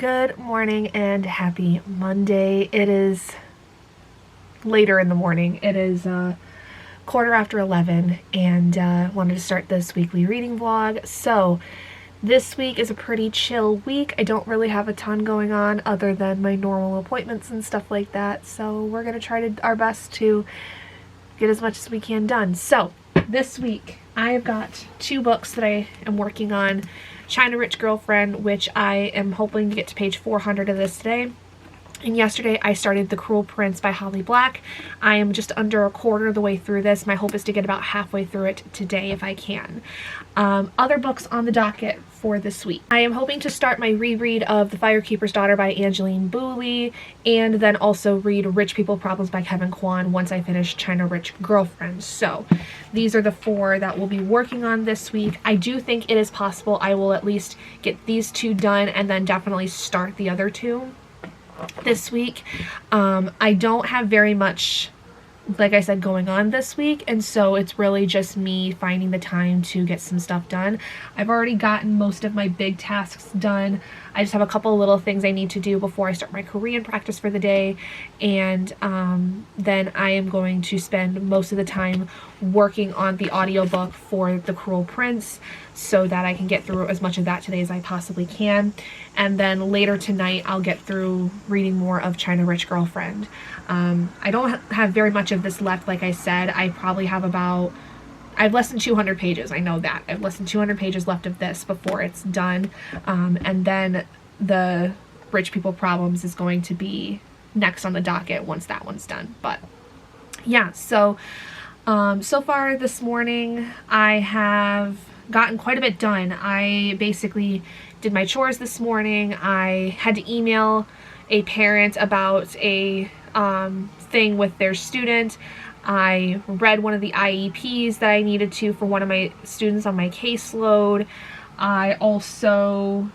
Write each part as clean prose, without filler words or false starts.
Good morning and happy Monday. It is later in the morning. It is quarter after 11 and wanted to start this weekly reading vlog. So this week is a pretty chill week. I don't really have a ton going on other than my normal appointments and stuff like that. So we're going to try our best to get as much as we can done. So this week I have got two books that I am working on. China Rich Girlfriend, which I am hoping to get to page 400 of this today. And yesterday I started The Cruel Prince by Holly Black. I am just under a quarter of the way through this. My hope is to get about halfway through it today if I can. Other books on the docket for this week. I am hoping to start my reread of The Firekeeper's Daughter by Angeline Boulley, and then also read Rich People Problems by Kwan once I finish China Rich Girlfriend. So these are the four that we'll be working on this week. I do think it is possible I will at least get these two done and then definitely start the other two this week. I don't have very much, like I said, going on this week, and so it's really just me finding the time to get some stuff done. I've already gotten most of my big tasks done. I just have a couple of little things I need to do before I start my Korean practice for the day, and then I am going to spend most of the time working on the audiobook for The Cruel Prince so that I can get through as much of that today as I possibly can. And then later tonight I'll get through reading more of China Rich Girlfriend. I don't have very much of this left, like I said. I probably have about, I have less than 200 pages. I know that. I have less than 200 pages left of this before it's done. And then the Rich People Problems is going to be next on the docket once that one's done. But yeah, so far this morning I have gotten quite a bit done. I basically did my chores this morning. I had to email a parent about a thing with their student. I read one of the IEPs that I needed to for one of my students on my caseload. I also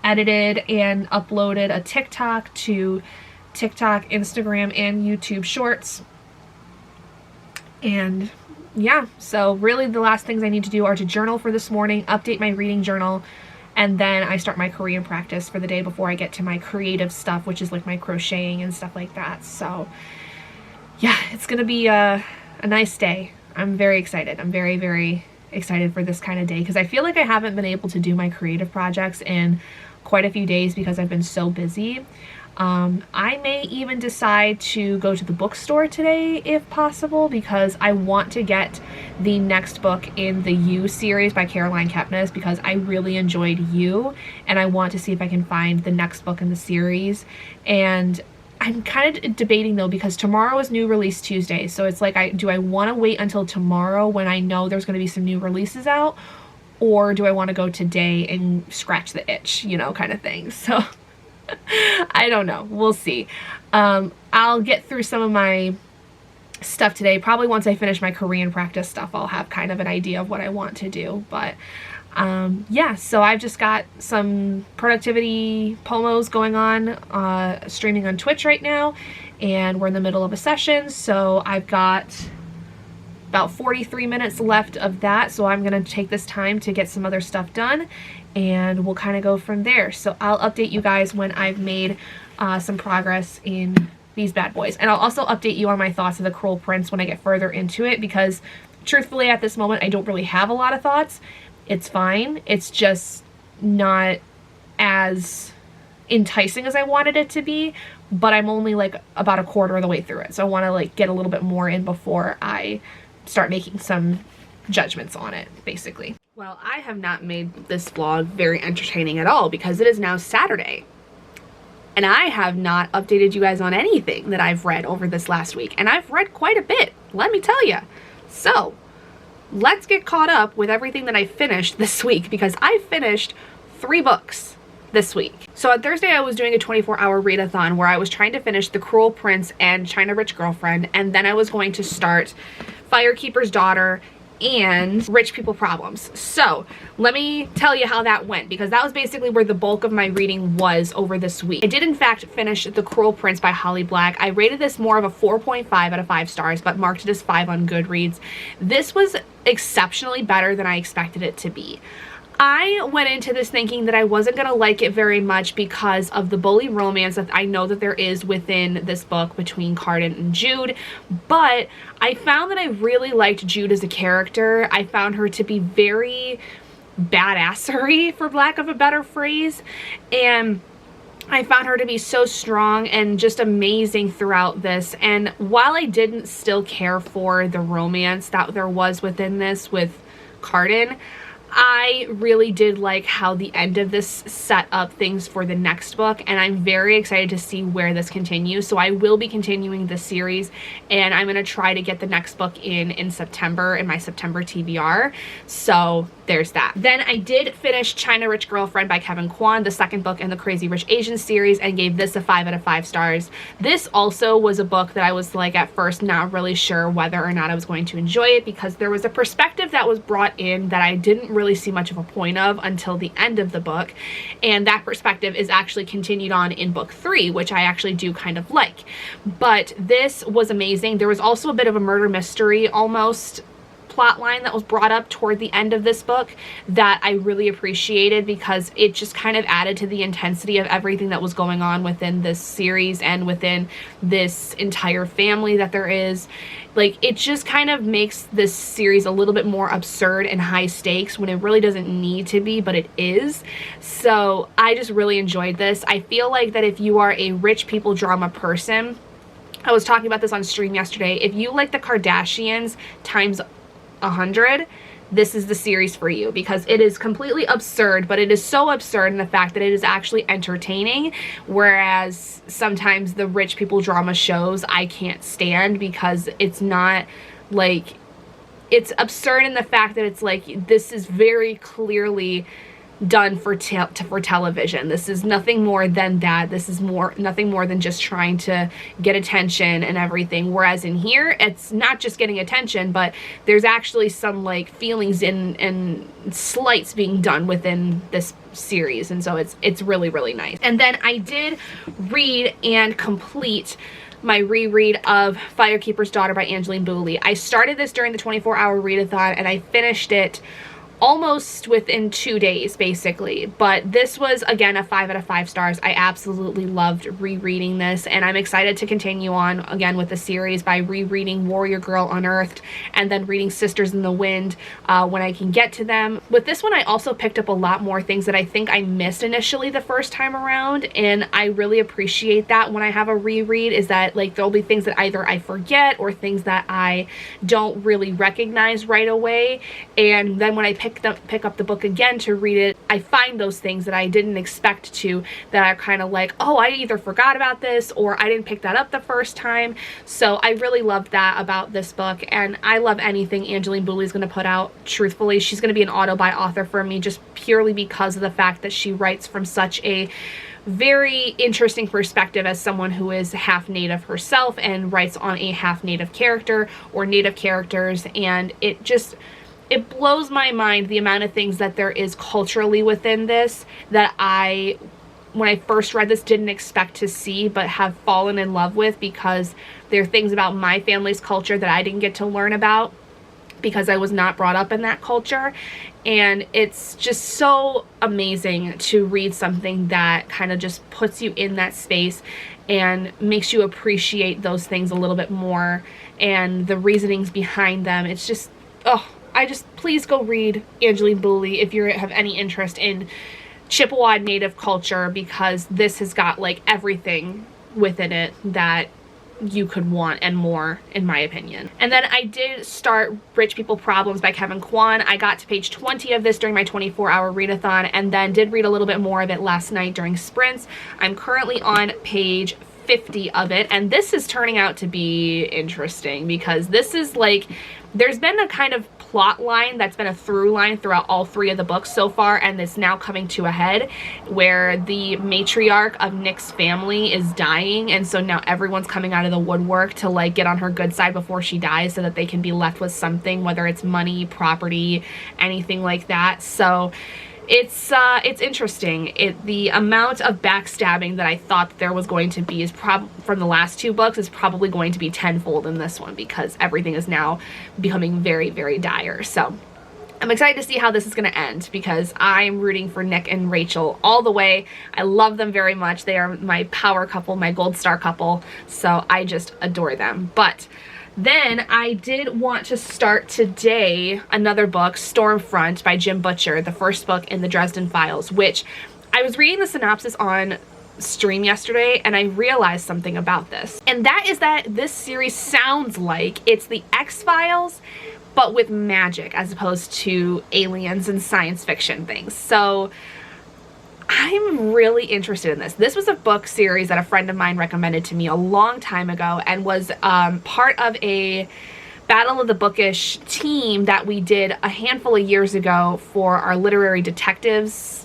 edited and uploaded a TikTok to TikTok, Instagram, and YouTube Shorts. And yeah, so really the last things I need to do are to journal for this morning, update my reading journal, and then I start my Korean practice for the day before I get to my creative stuff, which is like my crocheting and stuff like that. So yeah, it's gonna be a nice day. I'm very excited. I'm very, very excited for this kind of day because I feel like I haven't been able to do my creative projects in quite a few days because I've been so busy. I may even decide to go to the bookstore today if possible because I want to get the next book in the You series by Caroline Kepnes because I really enjoyed You, and I want to see if I can find the next book in the series. And I'm kind of debating though because tomorrow is New Release Tuesday, so it's like, do I want to wait until tomorrow when I know there's going to be some new releases out, or do I want to go today and scratch the itch, you know, kind of thing. So I don't know. We'll see. I'll get through some of my stuff today. Probably once I finish my Korean practice stuff, I'll have kind of an idea of what I want to do. But yeah, so I've just got some productivity pomos going on, streaming on Twitch right now, and we're in the middle of a session. So I've got about 43 minutes left of that. So I'm going to take this time to get some other stuff done, and we'll kind of go from there. So I'll update you guys when I've made some progress in these bad boys. And I'll also update you on my thoughts of The Cruel Prince when I get further into it, because truthfully at this moment I don't really have a lot of thoughts. It's fine. It's just not as enticing as I wanted it to be, but I'm only like about a quarter of the way through it. So I want to like get a little bit more in before I start making some judgments on it, basically. Well, I have not made this vlog very entertaining at all because it is now Saturday. And I have not updated you guys on anything that I've read over this last week. And I've read quite a bit, let me tell you. So, let's get caught up with everything that I finished this week, because I finished 3 books this week. So on Thursday I was doing a 24-hour readathon where I was trying to finish The Cruel Prince and China Rich Girlfriend, and then I was going to start Firekeeper's Daughter and Rich People Problems. So let me tell you how that went, because that was basically where the bulk of my reading was over this week. I did in fact finish The Cruel Prince by Holly Black. I rated this more of a 4.5 out of 5 stars, but marked it as 5 on Goodreads. This was exceptionally better than I expected it to be. I went into this thinking that I wasn't going to like it very much because of the Boulley romance that I know that there is within this book between Cardan and Jude, but I found that I really liked Jude as a character. I found her to be very badassery, for lack of a better phrase, and I found her to be so strong and just amazing throughout this. And while I didn't still care for the romance that there was within this with Cardan, I really did like how the end of this set up things for the next book, and I'm very excited to see where this continues. So I will be continuing this series, and I'm going to try to get the next book in September, in my September TBR. So there's that. Then I did finish China Rich Girlfriend by Kevin Kwan, the second book in the Crazy Rich Asians series, and gave this a 5 out of 5 stars. This also was a book that I was like at first not really sure whether or not I was going to enjoy it, because there was a perspective that was brought in that I didn't really see much of a point of until the end of the book, and that perspective is actually continued on in book 3, which I actually do kind of like. But this was amazing. There was also a bit of a murder mystery almost plot line that was brought up toward the end of this book that I really appreciated, because it just kind of added to the intensity of everything that was going on within this series and within this entire family that there is. Like, it just kind of makes this series a little bit more absurd and high stakes when it really doesn't need to be, but it is. So I just really enjoyed this. I feel like that if you are a rich people drama person, I was talking about this on stream yesterday, if you like the Kardashians times 100, this is the series for you, because it is completely absurd, but it is so absurd in the fact that it is actually entertaining, whereas sometimes the rich people drama shows I can't stand, because it's not like, it's absurd in the fact that it's like, this is very clearly done for television. This is nothing more than that. This is nothing more than just trying to get attention and everything. Whereas in here, it's not just getting attention, but there's actually some like feelings and slights being done within this series. And so it's really, really nice. And then I did read and complete my reread of Firekeeper's Daughter by Angeline Boulley. I started this during the 24-hour readathon, and I finished it almost within 2 days, basically. But this was, again, a 5 out of 5 stars. I absolutely loved rereading this, and I'm excited to continue on again with the series by rereading Warrior Girl Unearthed and then reading Sisters in the Wind when I can get to them. With this one, I also picked up a lot more things that I think I missed initially the first time around, and I really appreciate that when I have a reread, is that like there'll be things that either I forget or things that I don't really recognize right away, and then when I pick up the book again to read it, I find those things that I didn't expect to, that are kind of like, oh, I either forgot about this or I didn't pick that up the first time. So I really loved that about this book, and I love anything Angeline Boulley is going to put out. Truthfully, she's going to be an auto-buy author for me, just purely because of the fact that she writes from such a very interesting perspective as someone who is half native herself and writes on a half native character or native characters, and it blows my mind the amount of things that there is culturally within this that I, when I first read this, didn't expect to see, but have fallen in love with, because there are things about my family's culture that I didn't get to learn about because I was not brought up in that culture. And it's just so amazing to read something that kind of just puts you in that space and makes you appreciate those things a little bit more and the reasonings behind them. It's just, oh, please go read Angeline Boulley if you have any interest in Chippewa native culture, because this has got like everything within it that you could want and more, in my opinion. And then I did start Rich People Problems by Kevin Kwan. I got to page 20 of this during my 24-hour readathon, and then did read a little bit more of it last night during sprints. I'm currently on page 50 of it, and this is turning out to be interesting, because this is like, there's been a kind of plot line that's been a through line throughout all 3 of the books so far, and it's now coming to a head where the matriarch of Nick's family is dying, and so now everyone's coming out of the woodwork to like get on her good side before she dies so that they can be left with something, whether it's money, property, anything like that. So it's interesting. The amount of backstabbing that I thought there was going to be is from the last 2 books is probably going to be tenfold in this one, because everything is now becoming very, very dire. So I'm excited to see how this is going to end because I'm rooting for Nick and Rachel all the way. I love them very much. They are my power couple, my gold star couple, so I just adore them. But then I did want to start today another book, Stormfront by Jim Butcher, the first book in the Dresden Files, which I was reading the synopsis on stream yesterday and I realized something about this. And that is that this series sounds like it's the X-Files but with magic as opposed to aliens and science fiction things. So I'm really interested in this. This was a book series that a friend of mine recommended to me a long time ago and was part of a Battle of the Bookish team that we did a handful of years ago for our literary detectives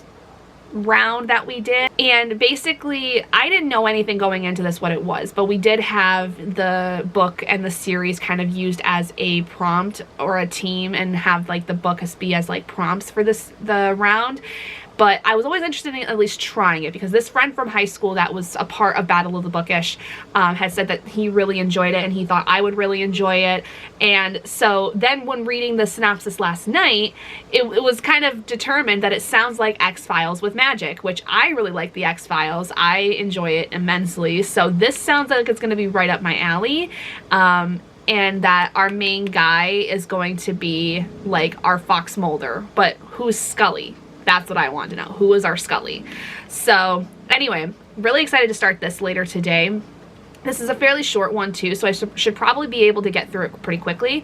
round that we did. And basically I didn't know anything going into this what it was, but we did have the book and the series kind of used as a prompt or a team and have like the book be as like prompts for the round. But I was always interested in at least trying it because this friend from high school that was a part of Battle of the Bookish had said that he really enjoyed it and he thought I would really enjoy it. And so then when reading the synopsis last night, it was kind of determined that it sounds like X-Files with magic, which I really like the X-Files. I enjoy it immensely. So this sounds like it's going to be right up my alley. And that our main guy is going to be like our Fox Mulder, but who's Scully? That's what I want to know. Who is our Scully? So anyway, really excited to start this later today. This is a fairly short one too, so I should probably be able to get through it pretty quickly.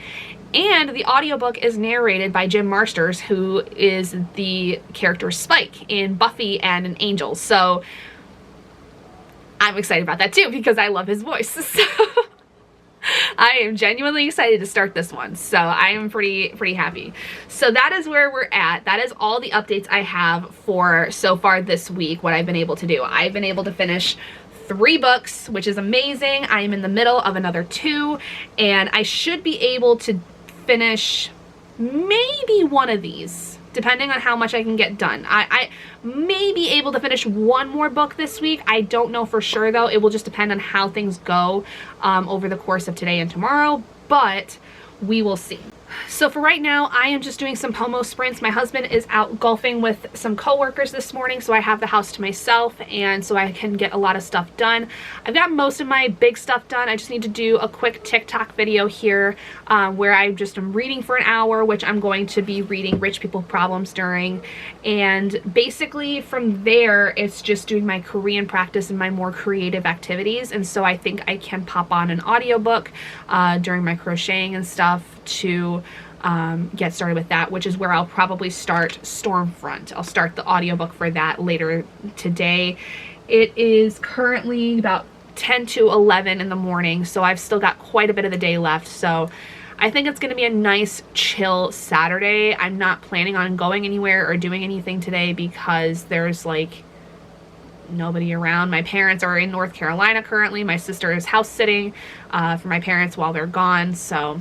And the audiobook is narrated by Jim Marsters, who is the character Spike in Buffy and in Angels. So I'm excited about that too because I love his voice. So I am genuinely excited to start this one, so I am pretty happy. So that is where we're at. That is all the updates I have for so far this week, what I've been able to do. I've been able to finish 3 books, which is amazing. I am in the middle of another 2, and I should be able to finish maybe one of these, depending on how much I can get done. I may be able to finish one more book this week. I don't know for sure though. It will just depend on how things go over the course of today and tomorrow, but we will see. So for right now, I am just doing some Pomo sprints. My husband is out golfing with some coworkers this morning, so I have the house to myself, and so I can get a lot of stuff done. I've got most of my big stuff done. I just need to do a quick TikTok video here where I just am reading for an hour, which I'm going to be reading Rich People Problems during. And basically from there, it's just doing my Korean practice and my more creative activities. And so I think I can pop on an audiobook during my crocheting and stuff to get started with that, which is where I'll probably start Stormfront. I'll start the audiobook for that later today. It is currently about 10 to 11 in the morning, so I've still got quite a bit of the day left. So I think it's going to be a nice chill Saturday. I'm not planning on going anywhere or doing anything today because there's like nobody around. My parents are in North Carolina currently. My sister is house sitting for my parents while they're gone, so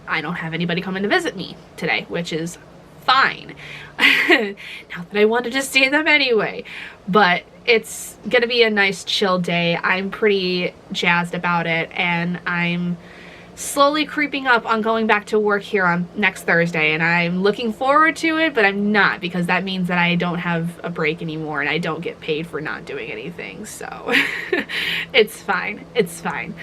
I don't have anybody coming to visit me today, which is fine. Not that I wanted to see them anyway, but it's gonna be a nice chill day. I'm pretty jazzed about it, and I'm slowly creeping up on going back to work here on next Thursday, and I'm looking forward to it, but I'm not, because that means that I don't have a break anymore and I don't get paid for not doing anything, so it's fine. It's fine.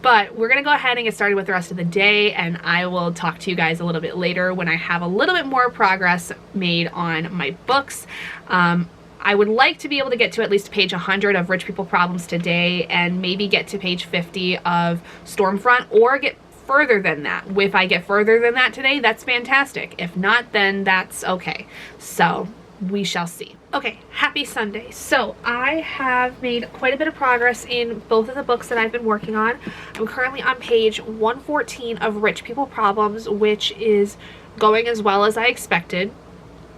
But we're going to go ahead and get started with the rest of the day, and I will talk to you guys a little bit later when I have a little bit more progress made on my books. I would like to be able to get to at least page 100 of Rich People Problems today, and maybe get to page 50 of Stormfront, or get further than that. If I get further than that today, that's fantastic. If not, then that's okay. So we shall see. Okay, happy Sunday. So I have made quite a bit of progress in both of the books that I've been working on. I'm currently on page 114 of Rich People Problems, which is going as well as I expected,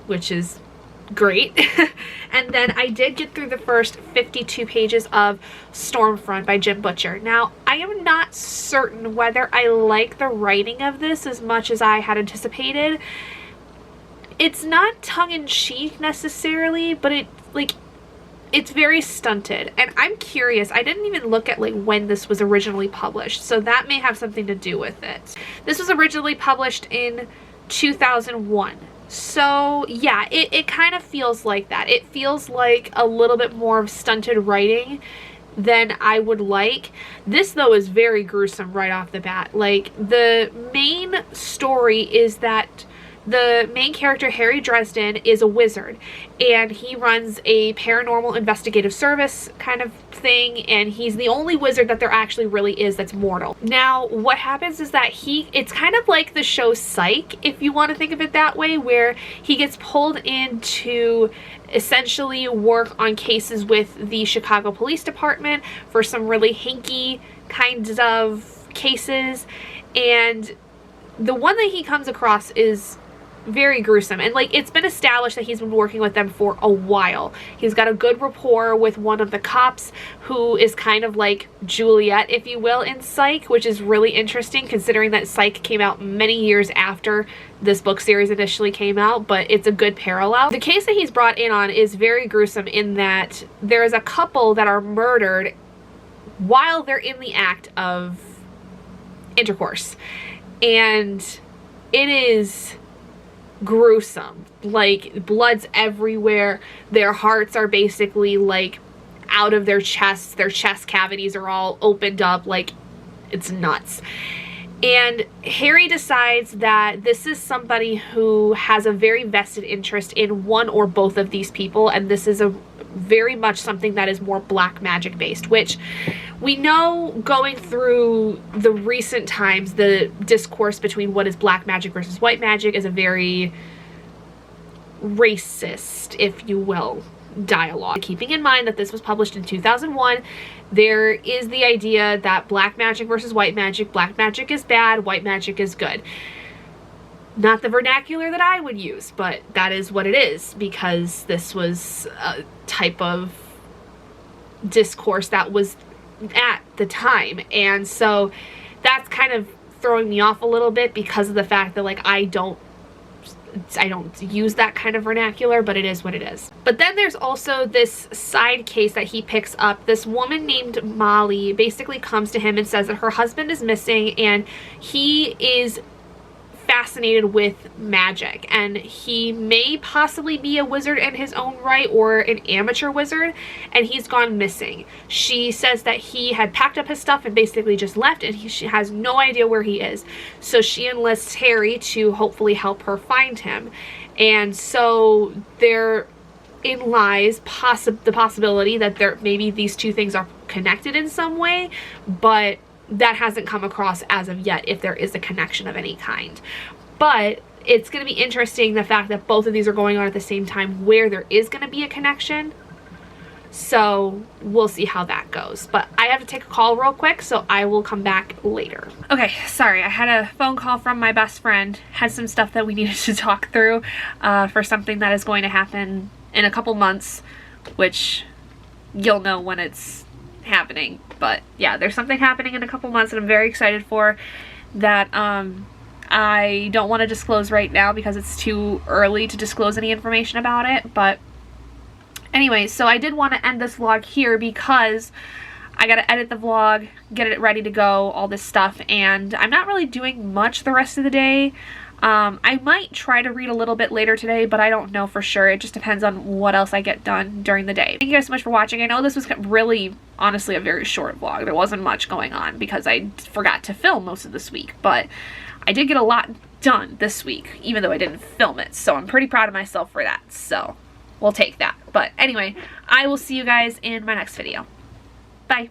which is great. And then I did get through the first 52 pages of Stormfront by Jim Butcher. Now, I am not certain whether I like the writing of this as much as I had anticipated. It's not tongue-in-cheek necessarily, but it's very stunted, and I'm curious. I didn't even look at like when this was originally published, so that may have something to do with it. This was originally published in 2001. So yeah, it kind of feels like that. It feels like a little bit more of stunted writing than I would like. This though is very gruesome right off the bat. Like, the main story is that the main character, Harry Dresden, is a wizard, and he runs a paranormal investigative service kind of thing, and he's the only wizard that there actually really is that's mortal. Now, what happens is that it's kind of like the show Psych, if you want to think of it that way, where he gets pulled in to essentially work on cases with the Chicago Police Department for some really hinky kinds of cases, and the one that he comes across is very gruesome, and like, it's been established that he's been working with them for a while. He's got a good rapport with one of the cops, who is kind of like Juliet, if you will, in Psych, which is really interesting considering that Psych came out many years after this book series initially came out, but it's a good parallel. The case that he's brought in on is very gruesome in that there is a couple that are murdered while they're in the act of intercourse, and it is gruesome. Like, blood's everywhere. Their hearts are basically like out of their chests. Their chest cavities are all opened up. Like, it's nuts. And Harry decides that this is somebody who has a very vested interest in one or both of these people, and this is a very much something that is more black magic based, which we know going through the recent times, the discourse between what is black magic versus white magic is a very racist, if you will, dialogue. Keeping in mind that this was published in 2001, there is the idea that black magic versus white magic is bad, white magic is good. Not the vernacular that I would use, but that is what it is, because this was a type of discourse that was at the time. And so that's kind of throwing me off a little bit because of the fact that, like, I don't use that kind of vernacular, but it is what it is. But then there's also this side case that he picks up. This woman named Molly basically comes to him and says that her husband is missing, and he is fascinated with magic, and he may possibly be a wizard in his own right or an amateur wizard, and he's gone missing. She says that he had packed up his stuff and basically just left, and she has no idea where he is. So she enlists Harry to hopefully help her find him. And so therein lies the possibility that maybe these two things are connected in some way, but that hasn't come across as of yet, if there is a connection of any kind. But it's going to be interesting, the fact that both of these are going on at the same time, where there is going to be a connection. So we'll see how that goes. But I have to take a call real quick, so I will come back later. Okay, sorry, I had a phone call from my best friend. Had some stuff that we needed to talk through for something that is going to happen in a couple months, which you'll know when it's happening. But yeah, there's something happening in a couple months that I'm very excited for, that I don't want to disclose right now because it's too early to disclose any information about it. But anyway, so I did want to end this vlog here because I gotta edit the vlog, get it ready to go, all this stuff, and I'm not really doing much the rest of the day. I might try to read a little bit later today, but I don't know for sure. It just depends on what else I get done during the day. Thank you guys so much for watching. I know this was really, honestly, a very short vlog. There wasn't much going on because I forgot to film most of this week, but I did get a lot done this week, even though I didn't film it, so I'm pretty proud of myself for that, so we'll take that. But anyway, I will see you guys in my next video. Bye.